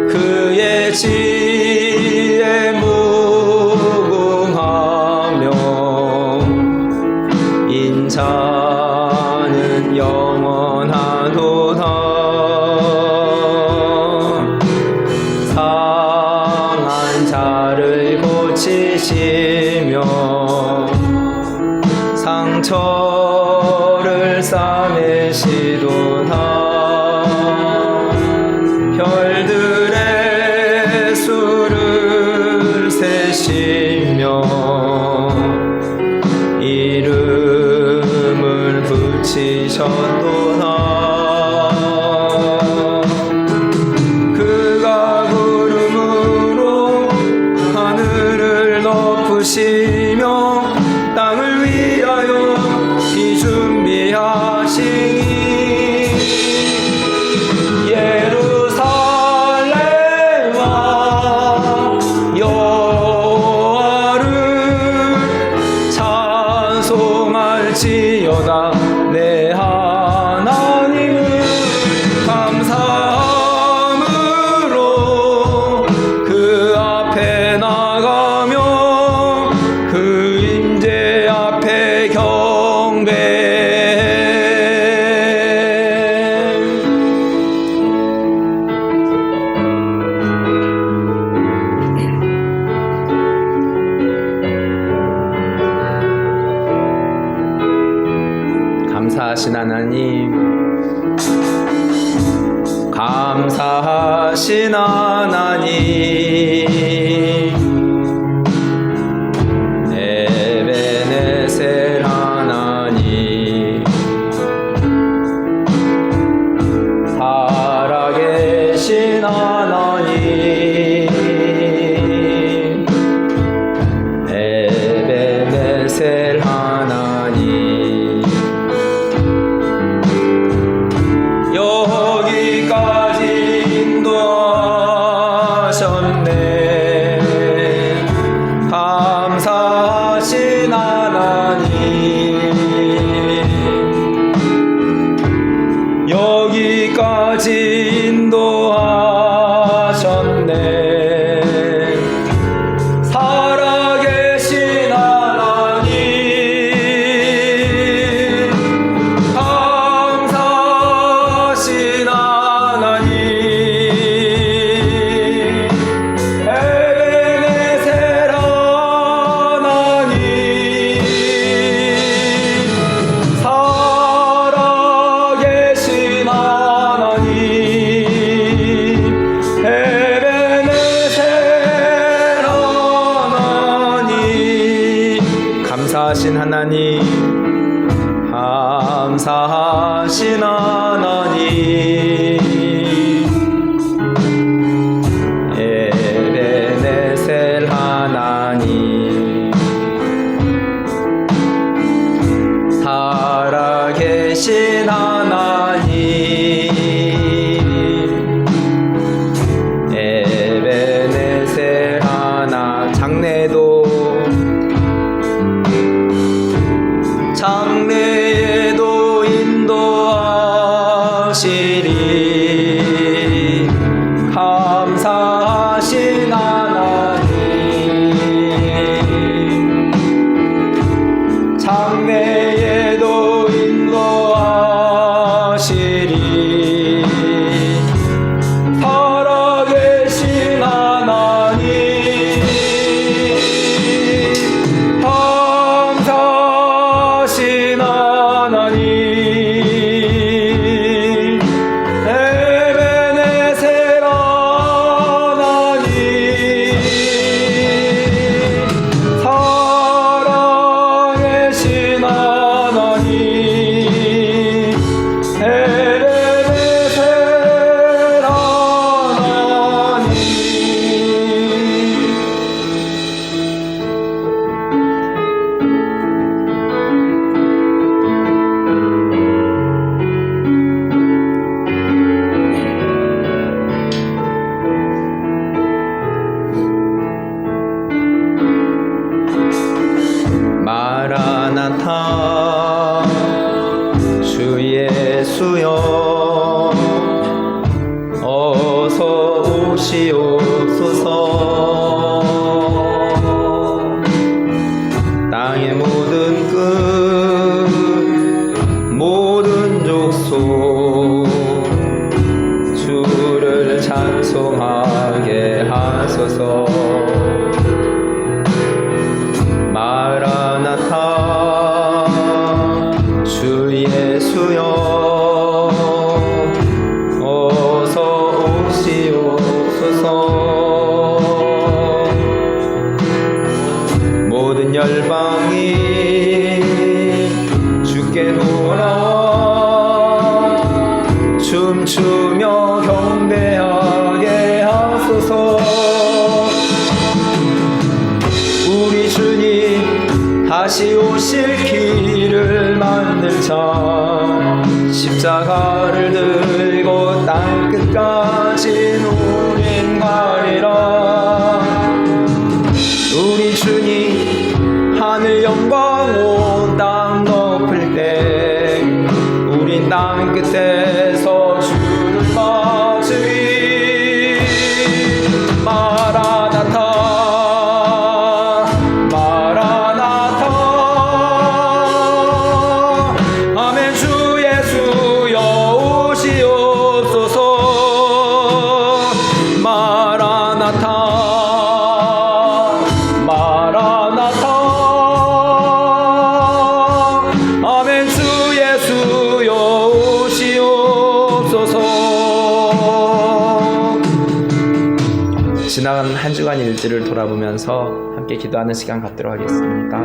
그의 지혜 무궁하며 인자는 영원하도다. 상한 자를 고치시며 상처를 싸매시도다. 별들의 수를 세시며 이름을 붙이셨도다. 그가 구름으로 하늘을 덮으시며 땅을 위하여 비 준비하시니 예루살렘아 여호와를 찬송할지어다. 내 하나님을 감사함으로 그 앞에 나가며 그 임재 앞에 경배해. 감사하신 하나님, 감사하신 하나님, 에베네셀 하나님, 살아계신 하나님, 에베네셀 하나님, 여기까지 인도하셨네. 감사하신 하나님, 여기까지 인도하셨네. 살아계신 하나님, 감사하신 하나님, 에베네셀 하나님, 살아계신 하나님, 에베네셀 하나님, 감사하신 하나님, 감사하신 하나님, 에베네셀 하나님, 살아계신 하나님, 에베네셀 하나. 장래에도 인도하시리. 감사하신 하나님, 장래에도 인도하시리. 살아계신 하나님, 감사하신 하나님, 춤추며 경배하게 하소서. 우리 주님 다시 오실 길을 만들자. 십자가를 들고 땅끝까지 우린 가리라. 우리 주님 하늘 영광 온 땅 덮을 때 우린 땅 끝에서 주를 맞으리. 마라나타 마라나타. 아멘. 주 예수여 오시옵소서. 마라나타 마라나타. 아멘. 주 예수여 오시옵소서. 지나간 한 주간 일들을 돌아보면서 함께 기도하는 시간 갖도록 하겠습니다.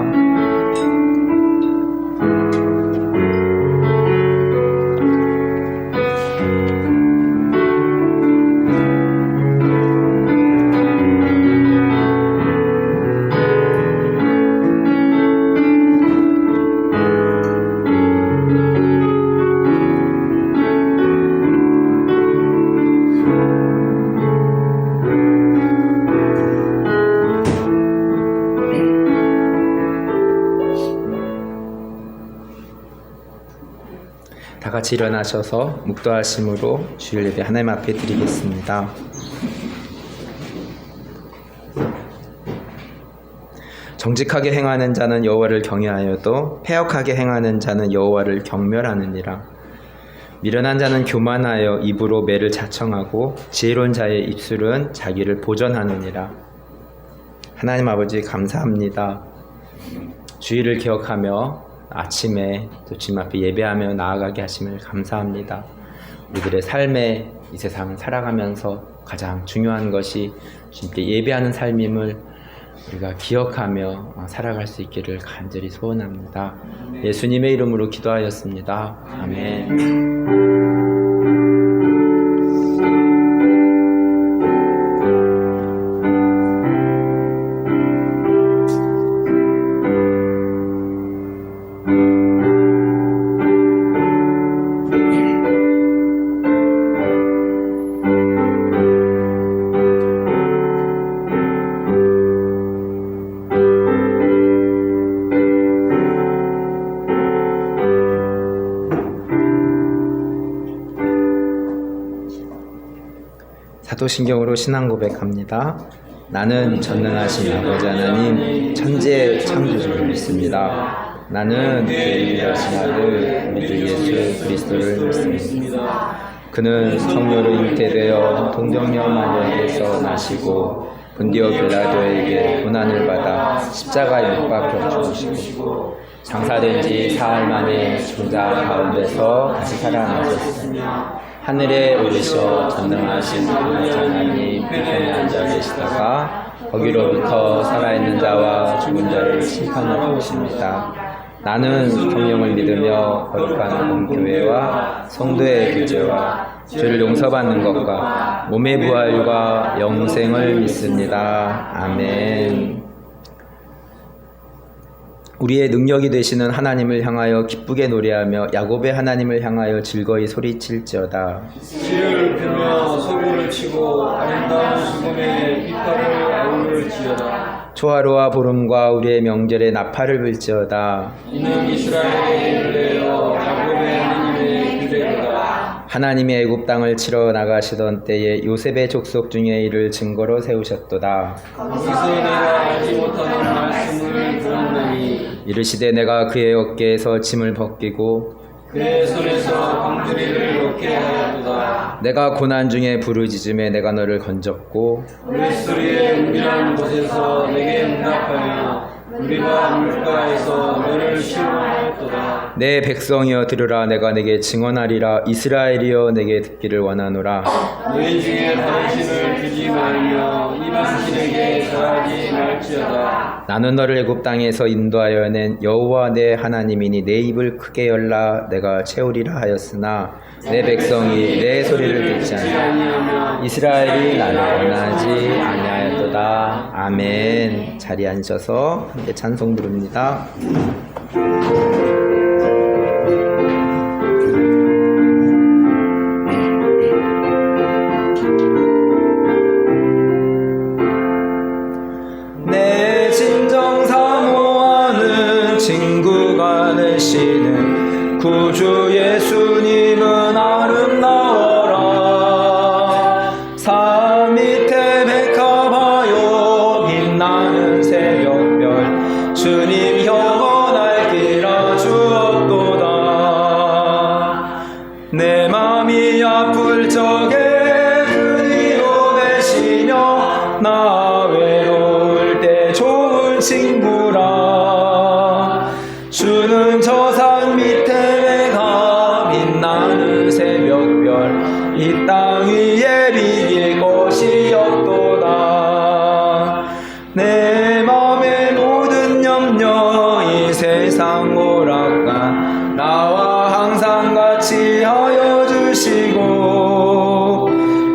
다 같이 일어나셔서 묵도하심으로 주일 예배 하나님 앞에 드리겠습니다. 정직하게 행하는 자는 여호와를 경외하여도 패역하게 행하는 자는 여호와를 경멸하느니라. 미련한 자는 교만하여 입으로 매를 자청하고 지혜로운 자의 입술은 자기를 보전하느니라. 하나님 아버지 감사합니다. 주일을 기억하며 아침에 또 주님 앞에 예배하며 나아가게 하심을 감사합니다. 우리들의 삶에 이 세상 살아가면서 가장 중요한 것이 주님께 예배하는 삶임을 우리가 기억하며 살아갈 수 있기를 간절히 소원합니다. 예수님의 이름으로 기도하였습니다. 아멘. 사도신경으로 신앙 고백합니다. 나는 전능하신 아버지 하나님 천지의 창조주를 믿습니다. 나는 그의 유일하신 아들 우리 주 예수 그리스도를 믿습니다. 그는 성녀로 잉태되어 동정녀 마리아에게서 나시고 본디오 빌라도에게 고난을 받아 십자가에 못 박혀 죽으시고 장사된 지 사흘 만에 죽은 자 가운데서 다시 살아나셨으며 하늘에 오르셔 전능하신 아버지 하나님 우편에 앉아 계시다가 거기로부터 살아있는 자와 죽은 자를 심판하러 오십니다. 나는 성령을 믿으며 거룩한 공교회와 성도의 교제와 죄를 용서받는 것과 몸의 부활과 영생을 믿습니다. 아멘. 우리의 능력이 되시는 하나님을 향하여 기쁘게 노래하며 야곱의 하나님을 향하여 즐거이 소리칠지어다. 지혜를 펴며 소리를 치고 아름다운 수금에 깃발을 아우를지어다. 초하루와 보름과 우리의 명절에 나팔을 불지어다. 이는 이스라엘의 규례요 야곱의 하나님의 규례로다. 하나님이 애굽 땅을 치러 나가시던 때에 요셉의 족속 중에 이를 증거로 세우셨도다. 거기서 내가 알지 못하는 말씀을 들었나니 이르시되 내가 그의 어깨에서 짐을 벗기고 그의 손에서 광주리를 놓게 하였도다. 내가 고난 중에 부르짖음에 내가 너를 건졌고 물소리의 은밀한 곳에서 내게 응답하여 우리가 물가에서 너를 시험하였도다. 내 백성이여 들으라. 내가 내게 증언하리라. 이스라엘이여 내게 듣기를 원하노라. 너희 중에 다른 신을 두지 말며 이방 신에게 절하지 말지어다. 나는 너를 애굽 땅에서 인도하여 낸 여호와 내 하나님이니 내 입을 크게 열라. 내가 채우리라 하였으나 내 백성이 내 이스라엘이 나를 원하지 아니하였도다. 아멘. 자리에 앉으셔서 함께 찬송 부릅니다. 내 진정 사모하는 친구가 되시는 구주 예수님은 아름다워라. 산 밑에 백합하여 빛나는 새벽별 주님 영원할 길아 주었도다. 내 맘이 아플 적에 그리로 되시며 나 외로울 때 좋은 친구라. 주는 저 산 밑에 가 빛나는 새벽별 이 땅 위에 비길 것이 없도다. 내 맘의 모든 염려 이 세상 오락관 나와 항상 같이 하여 주시고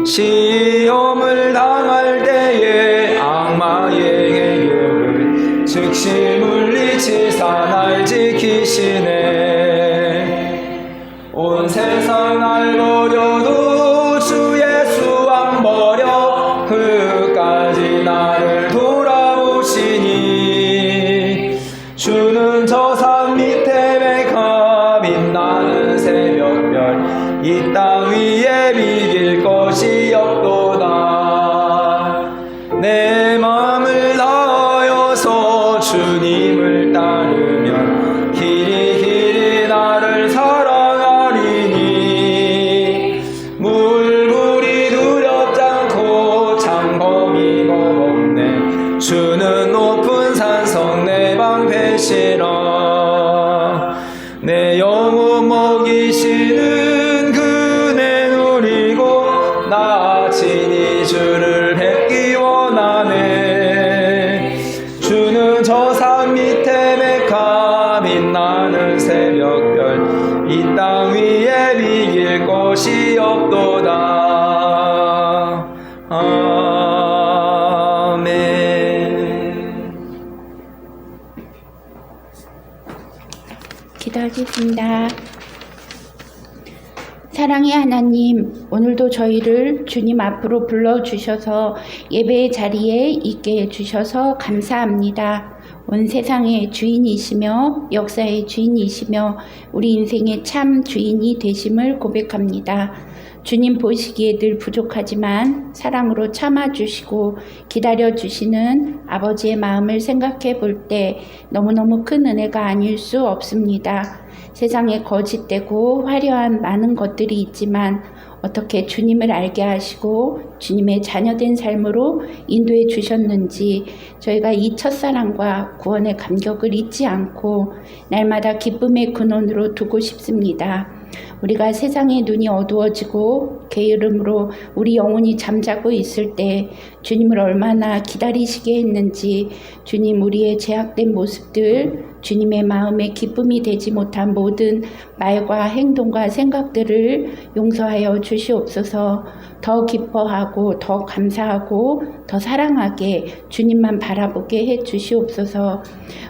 시험을 당할 때에 악마의 해유를 즉시 물리치사 날 지키시네. 온 세상 날 버려도 주 예수 안 버려 끝까지 나를 돌아보시니. 주는 저 산 밑에 백합 빛나는 새벽별 이 땅 위에 비길 것이 없도다. 내 마음을 다하여서 주님을 따르면 길이 나를 사랑하리니. 물불이 두렵지 않고 창검이 겁없네. 주는 높은 산성 내 방패시라. 내 영혼 먹이시는 그네 누리고 나 친히 주를 뵙기 원하네. 주는 저 산 밑에 백합 빛나는 새벽별 이 땅 위에 비길 것이 없도다. 아멘. 기도하겠습니다. 사랑의 하나님, 오늘도 저희를 주님 앞으로 불러주셔서 예배의 자리에 있게 해주셔서 감사합니다. 온 세상의 주인이시며 역사의 주인이시며 우리 인생의 참 주인이 되심을 고백합니다. 주님 보시기에 늘 부족하지만 사랑으로 참아주시고 기다려주시는 아버지의 마음을 생각해 볼 때 너무너무 큰 은혜가 아닐 수 없습니다. 세상에 거짓되고 화려한 많은 것들이 있지만 어떻게 주님을 알게 하시고 주님의 자녀된 삶으로 인도해 주셨는지 저희가 이 첫사랑과 구원의 감격을 잊지 않고 날마다 기쁨의 근원으로 두고 싶습니다. 우리가 세상의 눈이 어두워지고 게으름으로 우리 영혼이 잠자고 있을 때 주님을 얼마나 기다리시게 했는지, 주님 우리의 제약된 모습들, 주님의 마음에 기쁨이 되지 못한 모든 말과 행동과 생각들을 용서하여 주시옵소서. 더 기뻐하고 더 감사하고 더 사랑하게 주님만 바라보게 해 주시옵소서.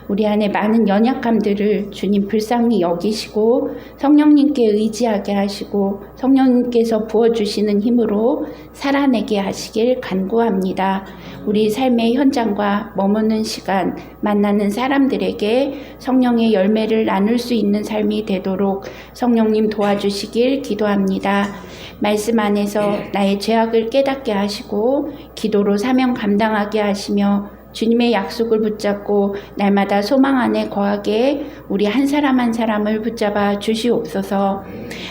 우리 안에 많은 연약함들을 주님 불쌍히 여기시고 성령님께 의지하게 하시고 성령님께서 부어주시는 힘으로 살아내게 하시길 간구합니다. 우리 삶의 현장과 머무는 시간, 만나는 사람들에게 성령의 열매를 나눌 수 있는 삶이 되도록 성령님 도와주시길 기도합니다. 말씀 안에서 나의 죄악을 깨닫게 하시고 기도로 사명 감당하게 하시며 주님의 약속을 붙잡고 날마다 소망 안에 거하게 우리 한 사람 한 사람을 붙잡아 주시옵소서.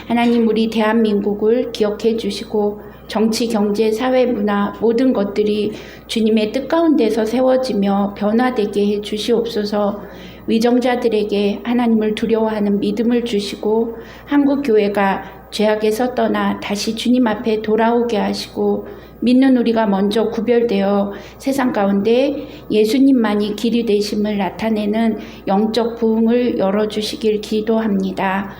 하나님, 우리 대한민국을 기억해 주시고 정치, 경제, 사회, 문화 모든 것들이 주님의 뜻 가운데서 세워지며 변화되게 해 주시옵소서. 위정자들에게 하나님을 두려워하는 믿음을 주시고 한국 교회가 죄악에서 떠나 다시 주님 앞에 돌아오게 하시고 믿는 우리가 먼저 구별되어 세상 가운데 예수님만이 길이 되심을 나타내는 영적 부흥을 열어주시길 기도합니다.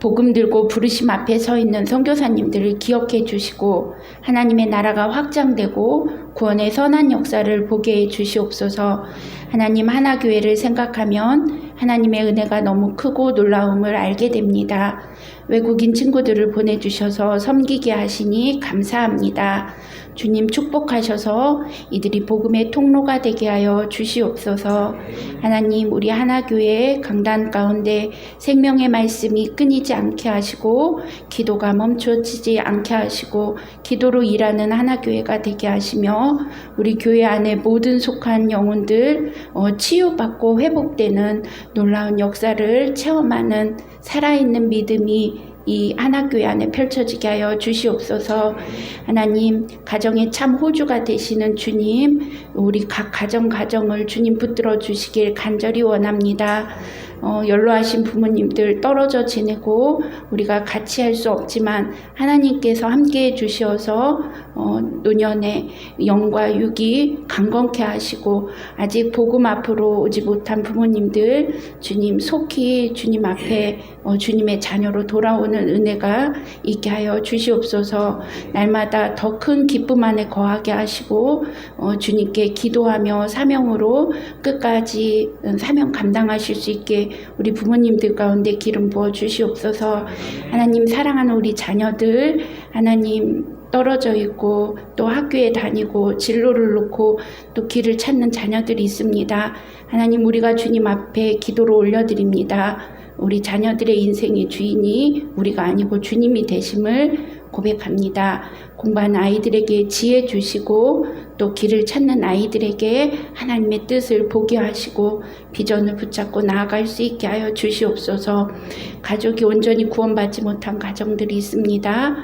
복음 들고 부르심 앞에 서 있는 선교사님들을 기억해 주시고 하나님의 나라가 확장되고 구원의 선한 역사를 보게 해 주시옵소서. 하나님, 하나교회를 생각하면 하나님의 은혜가 너무 크고 놀라움을 알게 됩니다. 외국인 친구들을 보내주셔서 섬기게 하시니 감사합니다. 주님 축복하셔서 이들이 복음의 통로가 되게 하여 주시옵소서. 하나님, 우리 하나교회 강단 가운데 생명의 말씀이 끊이지 않게 하시고 기도가 멈춰지지 않게 하시고 기도로 일하는 하나교회가 되게 하시며 우리 교회 안에 모든 속한 영혼들 치유받고 회복되는 놀라운 역사를 체험하는 살아있는 믿음이 이 하나교회 안에 펼쳐지게 하여 주시옵소서. 하나님, 가정의 참 호주가 되시는 주님, 우리 각 가정을 주님 붙들어 주시길 간절히 원합니다. 연로하신 부모님들 떨어져 지내고 우리가 같이 할 수 없지만 하나님께서 함께해 주셔서 노년의 영과 육이 강건케 하시고 아직 복음 앞으로 오지 못한 부모님들 주님 속히 주님 앞에 주님의 자녀로 돌아오는 은혜가 있게 하여 주시옵소서. 날마다 더 큰 기쁨 안에 거하게 하시고 주님께 기도하며 사명으로 끝까지 사명 감당하실 수 있게 우리 부모님들 가운데 기름 부어 주시옵소서. 하나님, 사랑하는 우리 자녀들 하나님 떨어져 있고 또 학교에 다니고 진로를 놓고 또 길을 찾는 자녀들이 있습니다. 하나님, 우리가 주님 앞에 기도로 올려드립니다. 우리 자녀들의 인생의 주인이 우리가 아니고 주님이 되심을 고백합니다. 공부하는 아이들에게 지혜 주시고 또 길을 찾는 아이들에게 하나님의 뜻을 보게 하시고 비전을 붙잡고 나아갈 수 있게 하여 주시옵소서. 가족이 온전히 구원받지 못한 가정들이 있습니다.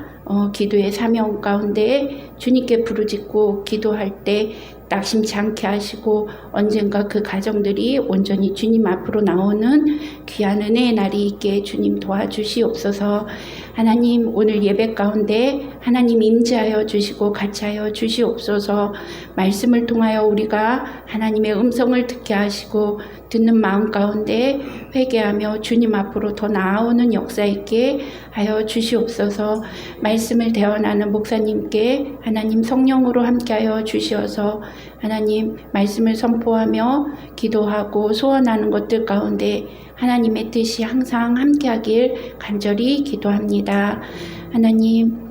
기도의 사명 가운데 주님께 부르짖고 기도할 때 낙심치 않게 하시고 언젠가 그 가정들이 온전히 주님 앞으로 나오는 귀한 은혜의 날이 있게 주님 도와주시옵소서. 하나님, 오늘 예배 가운데 하나님 임재하여 주시고 같이 하여 주시옵소서. 말씀을 통하여 우리가 하나님의 음성을 듣게 하시고 듣는 마음 가운데 회개하며 주님 앞으로 더 나아오는 역사 있게 하여 주시옵소서. 말씀을 대언하는 목사님께 하나님 성령으로 함께하여 주시어서 하나님 말씀을 선포하며 기도하고 소원하는 것들 가운데 하나님의 뜻이 항상 함께하길 간절히 기도합니다. 하나님,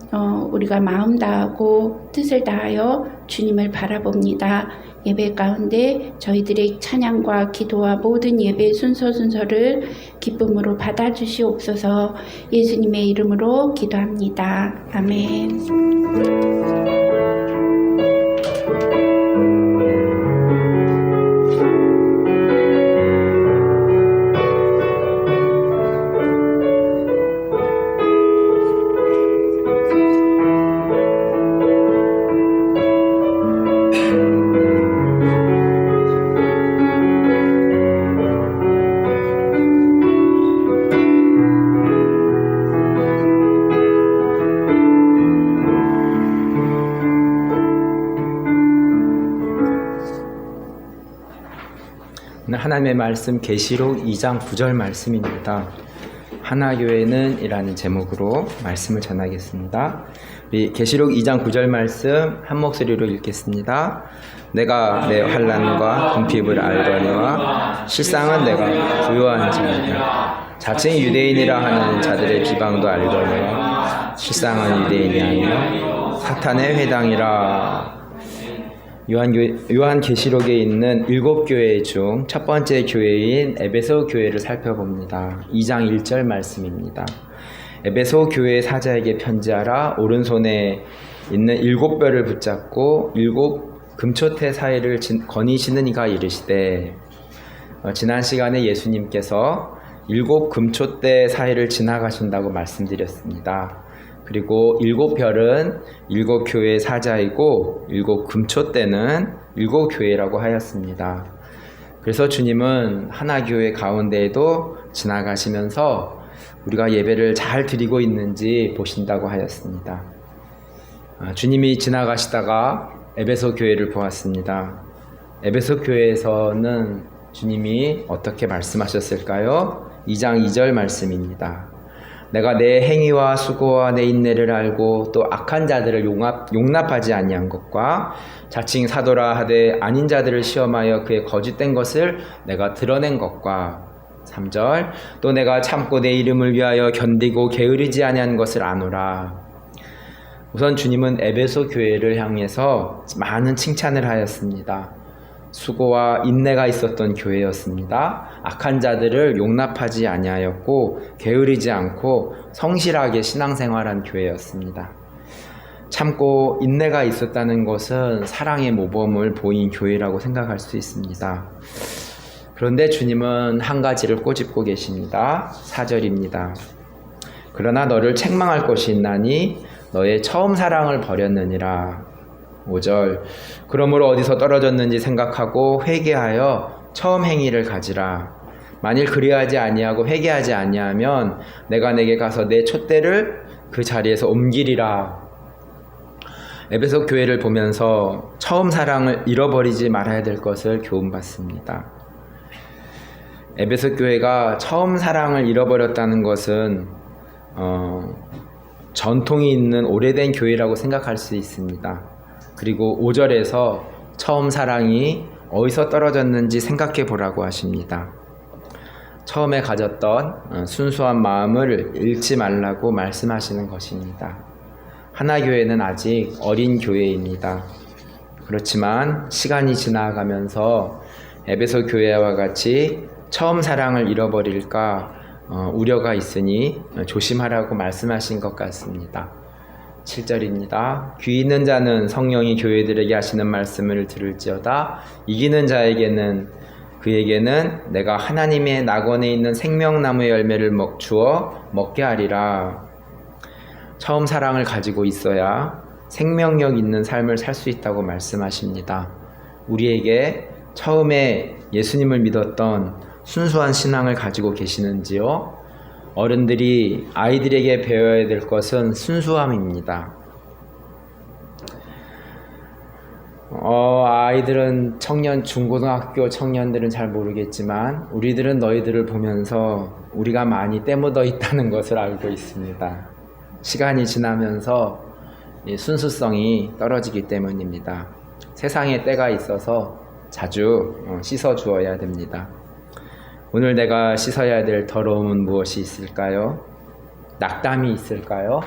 우리가 마음 다하고 뜻을 다하여 주님을 바라봅니다. 예배 가운데 저희들의 찬양과 기도와 모든 예배 순서를 기쁨으로 받아주시옵소서. 예수님의 이름으로 기도합니다. 아멘. 하나님의 말씀 계시록 2장 9절 말씀입니다. 하나교회는 이라는 제목으로 말씀을 전하겠습니다. 우리 계시록 2장 9절 말씀 한 목소리로 읽겠습니다. 내가 내 환난과 궁핍을 알거니와 실상은 내가 부요한 자이다. 자칭 유대인이라 하는 자들의 비방도 알거니와 실상은 유대인이 아니요 사탄의 회당이라. 요한계시록에 있는 7교회 중 첫 번째 교회인 에베소 교회를 살펴봅니다. 2장 1절 말씀입니다. 에베소 교회 사자에게 편지하라. 오른손에 있는 7뼈를 붙잡고 7 금초대 사이를 거니시는 이가 이르시되. 지난 시간에 예수님께서 7 금초대 사이를 지나가신다고 말씀드렸습니다. 그리고 7별은 7교회의 사자이고 7 금초대는 7교회라고 하였습니다. 그래서 주님은 하나교회 가운데에도 지나가시면서 우리가 예배를 잘 드리고 있는지 보신다고 하였습니다. 주님이 지나가시다가 에베소 교회를 보았습니다. 에베소 교회에서는 주님이 어떻게 말씀하셨을까요? 2장 2절 말씀입니다. 내가 내 행위와 수고와 내 인내를 알고 또 악한 자들을 용납하지 아니한 것과 자칭 사도라 하되 아닌 자들을 시험하여 그의 거짓된 것을 내가 드러낸 것과 3절 또 내가 참고 내 이름을 위하여 견디고 게으르지 아니한 것을 아노라. 우선 주님은 에베소 교회를 향해서 많은 칭찬을 하였습니다. 수고와 인내가 있었던 교회였습니다. 악한 자들을 용납하지 아니하였고 게으르지 않고 성실하게 신앙생활한 교회였습니다. 참고 인내가 있었다는 것은 사랑의 모범을 보인 교회라고 생각할 수 있습니다. 그런데 주님은 한 가지를 꼬집고 계십니다. 4절입니다. 그러나 너를 책망할 것이 있나니 너의 처음 사랑을 버렸느니라. 5절 그러므로 어디서 떨어졌는지 생각하고 회개하여 처음 행위를 가지라. 만일 그리하지 아니하고 회개하지 아니하면 내가 내게 가서 내 촛대를 그 자리에서 옮기리라. 에베소 교회를 보면서 처음 사랑을 잃어버리지 말아야 될 것을 교훈받습니다. 에베소 교회가 처음 사랑을 잃어버렸다는 것은 전통이 있는 오래된 교회라고 생각할 수 있습니다. 그리고 5절에서 처음 사랑이 어디서 떨어졌는지 생각해 보라고 하십니다. 처음에 가졌던 순수한 마음을 잃지 말라고 말씀하시는 것입니다. 하나교회는 아직 어린 교회입니다. 그렇지만 시간이 지나가면서 에베소 교회와 같이 처음 사랑을 잃어버릴까 우려가 있으니 조심하라고 말씀하신 것 같습니다. 7절입니다. 귀 있는 자는 성령이 교회들에게 하시는 말씀을 들을지어다. 이기는 자에게는 그에게는 내가 하나님의 낙원에 있는 생명나무의 열매를 주어 먹게 하리라. 처음 사랑을 가지고 있어야 생명력 있는 삶을 살 수 있다고 말씀하십니다. 우리에게 처음에 예수님을 믿었던 순수한 신앙을 가지고 계시는지요? 어른들이 아이들에게 배워야 될 것은 순수함입니다. 아이들은 중고등학교 청년들은 잘 모르겠지만 우리들은 너희들을 보면서 우리가 많이 때묻어 있다는 것을 알고 있습니다. 시간이 지나면서 순수성이 떨어지기 때문입니다. 세상에 때가 있어서 자주 씻어 주어야 됩니다. 오늘 내가 씻어야 될 더러움은 무엇이 있을까요? 낙담이 있을까요?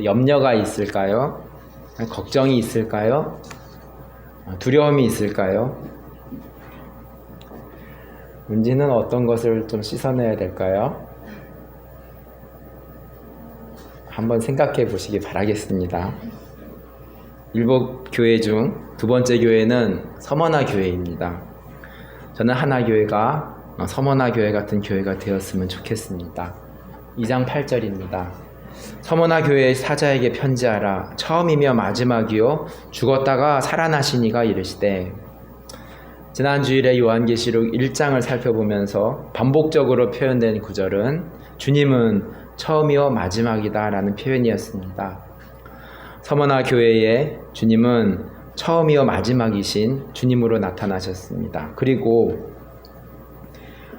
염려가 있을까요? 걱정이 있을까요? 두려움이 있을까요? 문제는 어떤 것을 좀 씻어내야 될까요? 한번 생각해 보시기 바라겠습니다. 일곱 교회 중 두 번째 교회는 서머나 교회입니다. 저는 하나교회가 서머나 교회 같은 교회가 되었으면 좋겠습니다. 2장 8절입니다. 서머나 교회의 사자에게 편지하라. 처음이며 마지막이요 죽었다가 살아나시니가 이르시되. 지난 주일에 요한계시록 1장을 살펴보면서 반복적으로 표현된 구절은 주님은 처음이요 마지막이다 라는 표현이었습니다. 서머나 교회에 주님은 처음이요 마지막이신 주님으로 나타나셨습니다. 그리고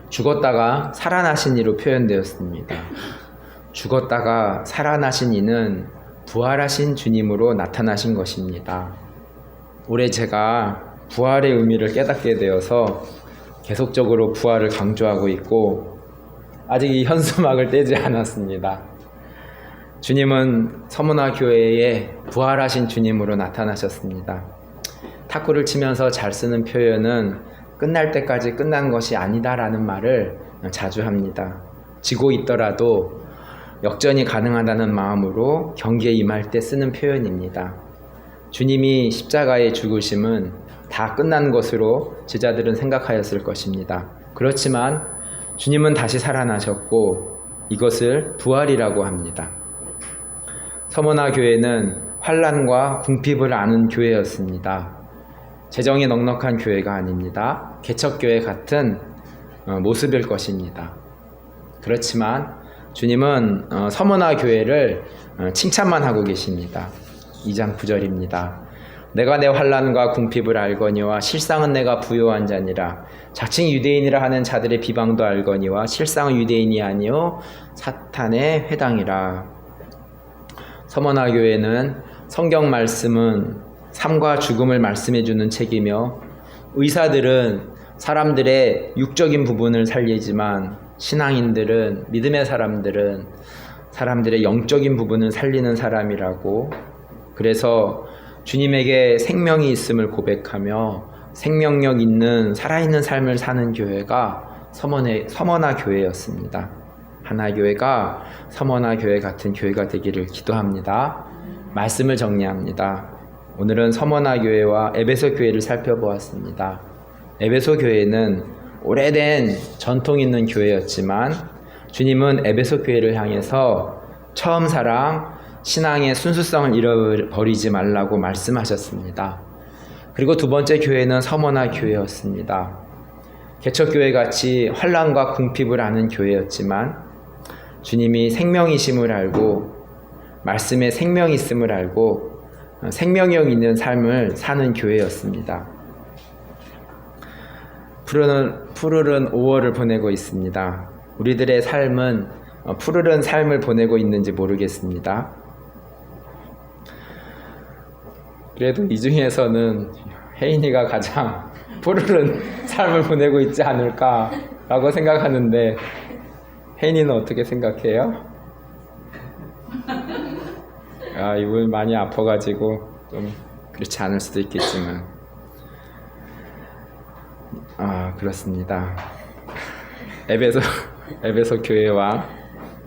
죽었다가 살아나신 이로 표현되었습니다. 죽었다가 살아나신 이는 부활하신 주님으로 나타나신 것입니다. 올해 제가 부활의 의미를 깨닫게 되어서 계속적으로 부활을 강조하고 있고 아직 이 현수막을 떼지 않았습니다. 주님은 서머나 교회에 부활하신 주님으로 나타나셨습니다. 탁구를 치면서 잘 쓰는 표현은 끝날 때까지 끝난 것이 아니다라는 말을 자주 합니다. 지고 있더라도 역전이 가능하다는 마음으로 경기에 임할 때 쓰는 표현입니다. 주님이 십자가에 죽으심은 다 끝난 것으로 제자들은 생각하였을 것입니다. 그렇지만 주님은 다시 살아나셨고 이것을 부활이라고 합니다. 서머나 교회는 환난과 궁핍을 아는 교회였습니다. 재정이 넉넉한 교회가 아닙니다. 개척교회 같은 모습일 것입니다. 그렇지만 주님은 서머나 교회를 칭찬만 하고 계십니다. 2장 9절입니다. 내가 내 환난과 궁핍을 알거니와 실상은 내가 부요한 자니라. 자칭 유대인이라 하는 자들의 비방도 알거니와 실상은 유대인이 아니요 사탄의 회당이라. 서머나 교회는 성경 말씀은 삶과 죽음을 말씀해 주는 책이며, 의사들은 사람들의 육적인 부분을 살리지만 신앙인들은, 믿음의 사람들은 사람들의 영적인 부분을 살리는 사람이라고. 그래서 주님에게 생명이 있음을 고백하며 생명력 있는 살아있는 삶을 사는 교회가 서머나 교회였습니다. 하나교회가 서머나 교회 같은 교회가 되기를 기도합니다. 말씀을 정리합니다. 오늘은 서머나 교회와 에베소 교회를 살펴보았습니다. 에베소 교회는 오래된 전통 있는 교회였지만 주님은 에베소 교회를 향해서 처음 사랑, 신앙의 순수성을 잃어버리지 말라고 말씀하셨습니다. 그리고 두 번째 교회는 서머나 교회였습니다. 개척교회 같이 환난과 궁핍을 아는 교회였지만 주님이 생명이심을 알고 말씀에 생명이 있음을 알고 생명력 있는 삶을 사는 교회였습니다. 푸르른 5월을 보내고 있습니다. 우리들의 삶은 푸르른 삶을 보내고 있는지 모르겠습니다. 그래도 이 중에서는 혜인이가 가장 푸르른 삶을 보내고 있지 않을까라고 생각하는데, 혜인이는 어떻게 생각해요? 이분 많이 아파가지고 좀 그렇지 않을 수도 있겠지만, 그렇습니다. 에베소 교회와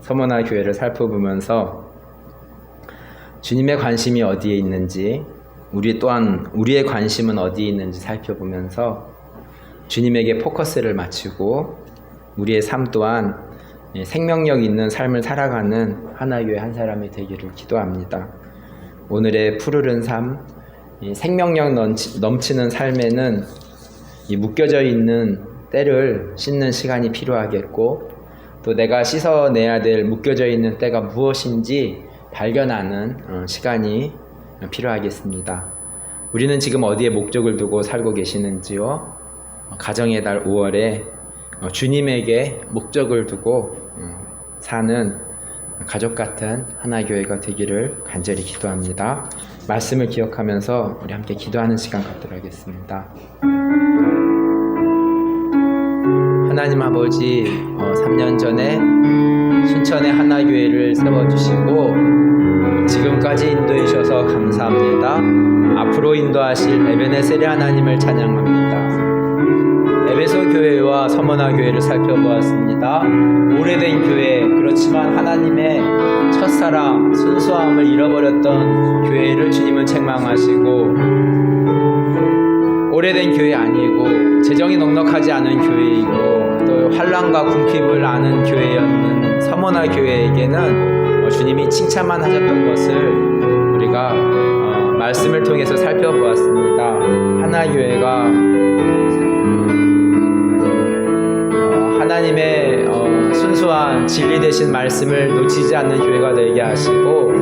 서머나 교회를 살펴보면서 주님의 관심이 어디에 있는지, 우리 또한 우리의 관심은 어디에 있는지 살펴보면서 주님에게 포커스를 맞추고 우리의 삶 또한 생명력 있는 삶을 살아가는 하나교회 한 사람이 되기를 기도합니다. 오늘의 푸르른 삶, 생명력 넘치는 삶에는 이 묶여져 있는 때를 씻는 시간이 필요하겠고, 또 내가 씻어내야 될 묶여져 있는 때가 무엇인지 발견하는 시간이 필요하겠습니다. 우리는 지금 어디에 목적을 두고 살고 계시는지요? 가정의 달 5월에 주님에게 목적을 두고 사는 가족 같은 하나교회가 되기를 간절히 기도합니다. 말씀을 기억하면서 우리 함께 기도하는 시간 갖도록 하겠습니다. 하나님 아버지, 3년 전에 순천의 하나교회를 세워주시고 지금까지 인도해 주셔서 감사합니다. 앞으로 인도하실 에베네셀의 하나님을 찬양합니다. 에베소 교회와 서머나 교회를 살펴보았습니다. 오래된 교회, 그렇지만 하나님의 첫사랑, 순수함을 잃어버렸던 교회를 주님은 책망하시고, 오래된 교회 아니고 재정이 넉넉하지 않은 교회이고 또 환난과 궁핍을 아는 교회였는 서머나 교회에게는 주님이 칭찬만 하셨던 것을 우리가 말씀을 통해서 살펴보았습니다. 하나교회가 하나님의 순수한 진리 되신 말씀을 놓치지 않는 교회가 되게 하시고,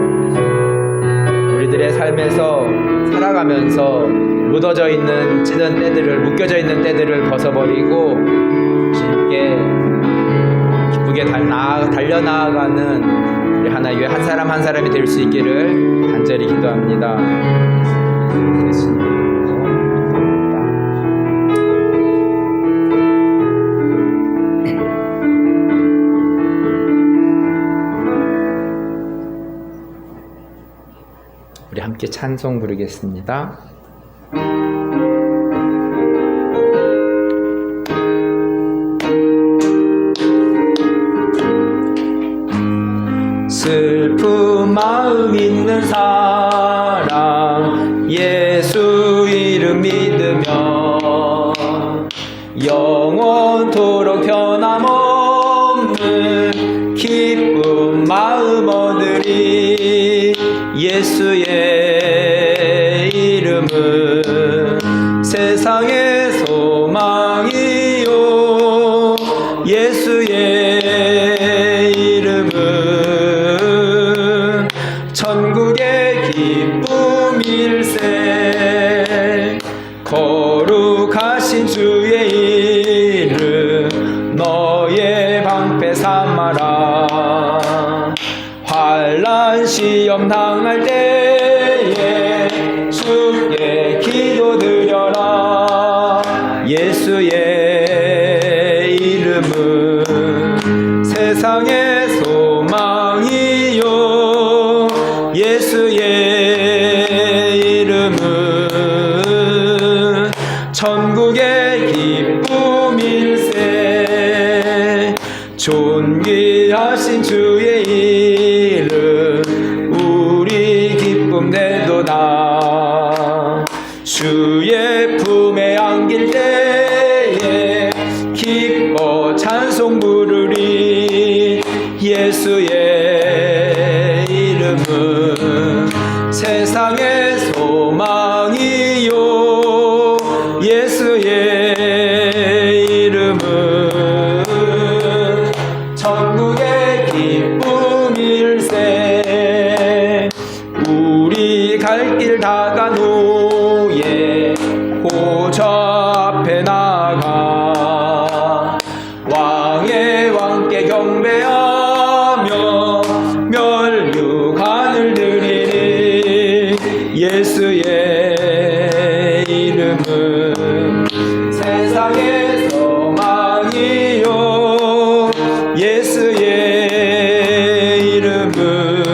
우리들의 삶에서 살아가면서 묻어져 있는 찌든 때들을, 묶여져 있는 때들을 벗어버리고 주님께 기쁘게 달려나아가는 우리 하나교회 한 사람 한 사람이 될 수 있기를 간절히 기도합니다. 우리 함께 찬송 부르겠습니다. 슬픈 마음 있는 사람 예수 이름 믿으며 영원토록 변함없는 기쁜 마음 얻으리. 예수의 이름은 세상의 소망이요, 예수의 이름은 천국의 기쁨일세. 거룩하신 주의 이름 너의 방패 삼아라. 환난 시험 당할 때에 주께 기도드려라. 예수의 이름은 세상의 소망이요. 예수의 이름은 천국의 기쁨일세. 존귀하신 주의 이름 우리 기쁨 되도다. 주의 품에 안길 때에 기뻐 찬송 부르리. 예수의 이름은 세상의 소망이요. 예수의 이름은 천국의 기쁨일세. 우리 갈 길 다간 후에 보좌 앞에 나가 왕의 왕께 경배하며 멸류관을 드리리. 예수의 이름은 세상의 소망이요. 예수의 이름은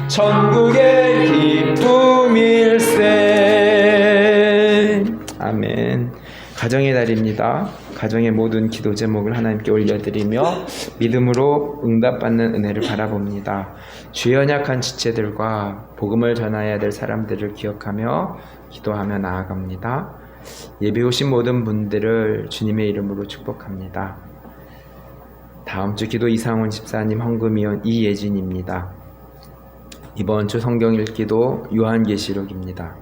천국의 기쁨일세. 아멘. 가정의 달입니다. 가정의 모든 기도 제목을 하나님께 올려드리며 믿음으로 응답받는 은혜를 바라봅니다. 주의 연약한 지체들과 복음을 전해야 될 사람들을 기억하며 기도하며 나아갑니다. 예배 오신 모든 분들을 주님의 이름으로 축복합니다. 다음 주 기도 이상훈 집사님, 헌금위원 이예진입니다. 이번 주 성경 읽기도 요한계시록입니다.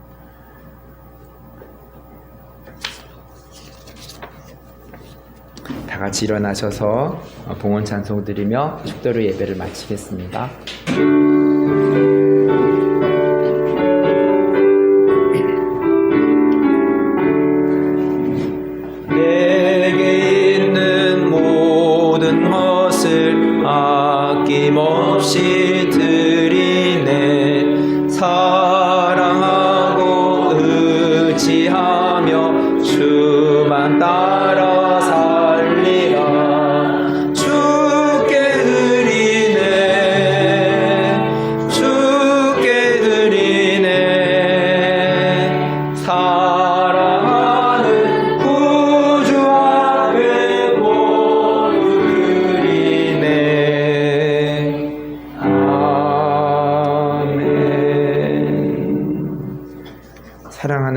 다 같이 일어나셔서 봉헌 찬송 드리며 축도로 예배를 마치겠습니다. 내게 있는 모든 것을 아낌없이 드리네. 사랑하고 의지하며 주만 따라